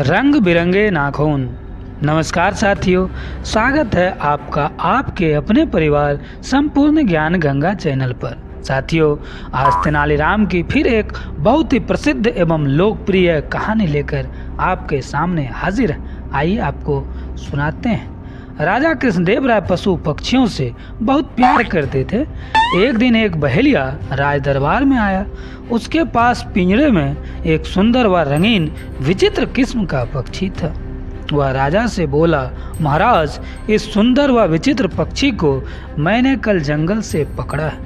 रंग बिरंगे नाखून। नमस्कार साथियों, स्वागत है आपका आपके अपने परिवार संपूर्ण ज्ञान गंगा चैनल पर। साथियों, आज तेनालीराम की फिर एक बहुत ही प्रसिद्ध एवं लोकप्रिय कहानी लेकर आपके सामने हाजिर है। आइए आपको सुनाते हैं। राजा कृष्णदेव राय पशु पक्षियों से बहुत प्यार करते थे। एक दिन एक बहेलिया राज दरबार में आया। उसके पास पिंजरे में एक सुंदर व रंगीन विचित्र किस्म का पक्षी था। वह राजा से बोला, महाराज, इस सुंदर व विचित्र पक्षी को मैंने कल जंगल से पकड़ा है।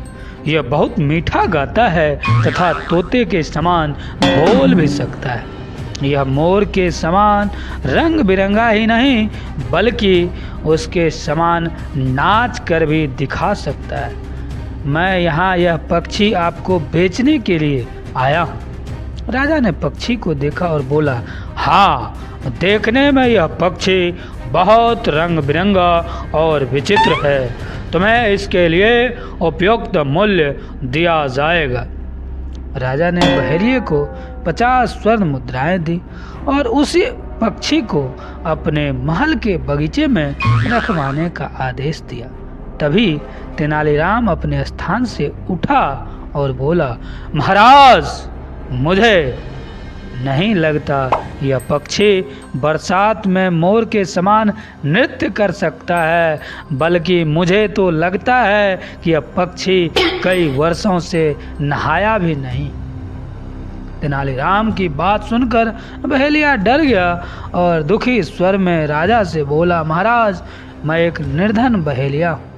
यह बहुत मीठा गाता है तथा तोते के समान बोल भी सकता है। यह मोर के समान रंग बिरंगा ही नहीं बल्कि उसके समान नाच कर भी दिखा सकता है। मैं यहाँ यह पक्षी आपको बेचने के लिए आया हूँ। राजा ने पक्षी को देखा और बोला, हाँ, देखने में यह पक्षी बहुत रंग बिरंगा और विचित्र है। तुम्हें इसके लिए उपयुक्त मूल्य दिया जाएगा। राजा ने बहेलिये को 50 स्वर्ण मुद्राएं दी और उसी पक्षी को अपने महल के बगीचे में रखवाने का आदेश दिया। तभी तेनालीराम अपने स्थान से उठा और बोला, महाराज, मुझे नहीं लगता यह पक्षी बरसात में मोर के समान नृत्य कर सकता है, बल्कि मुझे तो लगता है कि यह पक्षी कई वर्षों से नहाया भी नहीं। तेनालीराम की बात सुनकर बहेलिया डर गया और दुखी स्वर में राजा से बोला, महाराज, मैं एक निर्धन बहेलिया हूँ।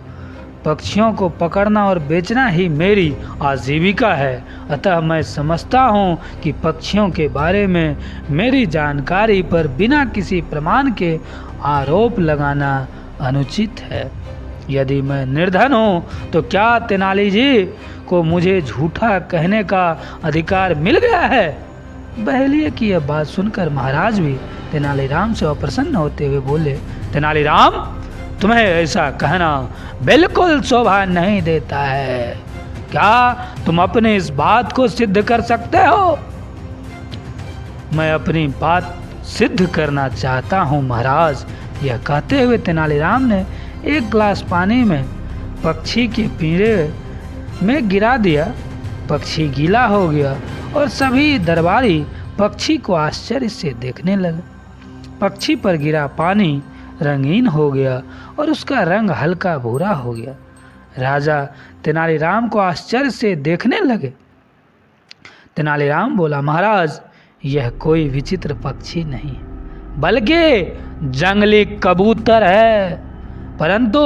पक्षियों को पकड़ना और बेचना ही मेरी आजीविका है। अतः मैं समझता हूँ कि पक्षियों के बारे में मेरी जानकारी पर बिना किसी प्रमाण के आरोप लगाना अनुचित है। यदि मैं निर्धन हूँ तो क्या तेनाली जी को मुझे झूठा कहने का अधिकार मिल गया है? बहेलिये की यह बात सुनकर महाराज भी तेनालीराम से अप्रसन्न होते हुए बोले, तेनालीराम, तुम्हें ऐसा कहना बिल्कुल शोभा नहीं देता है। क्या तुम अपनी इस बात को सिद्ध कर सकते हो? मैं अपनी बात सिद्ध करना चाहता हूँ महाराज। यह कहते हुए तेनालीराम ने एक गिलास पानी में पक्षी के पिंजरे में गिरा दिया। पक्षी गीला हो गया और सभी दरबारी पक्षी को आश्चर्य से देखने लगे। पक्षी पर गिरा पानी रंगीन हो गया और उसका रंग हल्का भूरा हो गया। राजा तेनालीराम को आश्चर्य से देखने लगे। तेनालीराम बोला, महाराज, यह कोई विचित्र पक्षी नहीं बल्कि जंगली कबूतर है। परंतु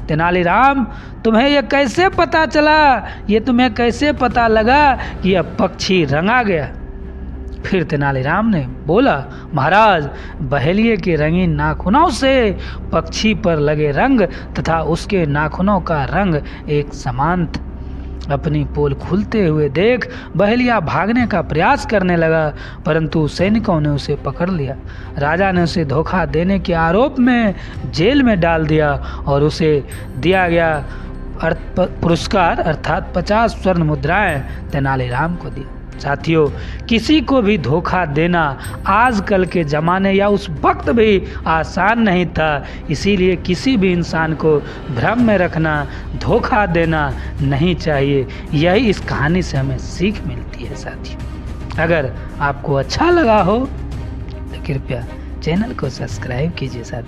तेनालीराम, तुम्हें यह कैसे पता चला? ये तुम्हें कैसे पता लगा कि यह पक्षी रंगा गया? फिर तेनालीराम ने बोला, महाराज, बहेलिये के रंगीन नाखूनों से पक्षी पर लगे रंग तथा उसके नाखूनों का रंग एक समान था। अपनी पोल खुलते हुए देख बहेलिया भागने का प्रयास करने लगा, परंतु सैनिकों ने उसे पकड़ लिया। राजा ने उसे धोखा देने के आरोप में जेल में डाल दिया और उसे दिया गया पुरस्कार अर्थात 50 स्वर्ण मुद्राएं तेनालीराम को दी। साथियों, किसी को भी धोखा देना आजकल के ज़माने या उस वक्त भी आसान नहीं था। इसीलिए किसी भी इंसान को भ्रम में रखना, धोखा देना नहीं चाहिए। यही इस कहानी से हमें सीख मिलती है। साथियों, अगर आपको अच्छा लगा हो तो कृपया चैनल को सब्सक्राइब कीजिए। साथियों।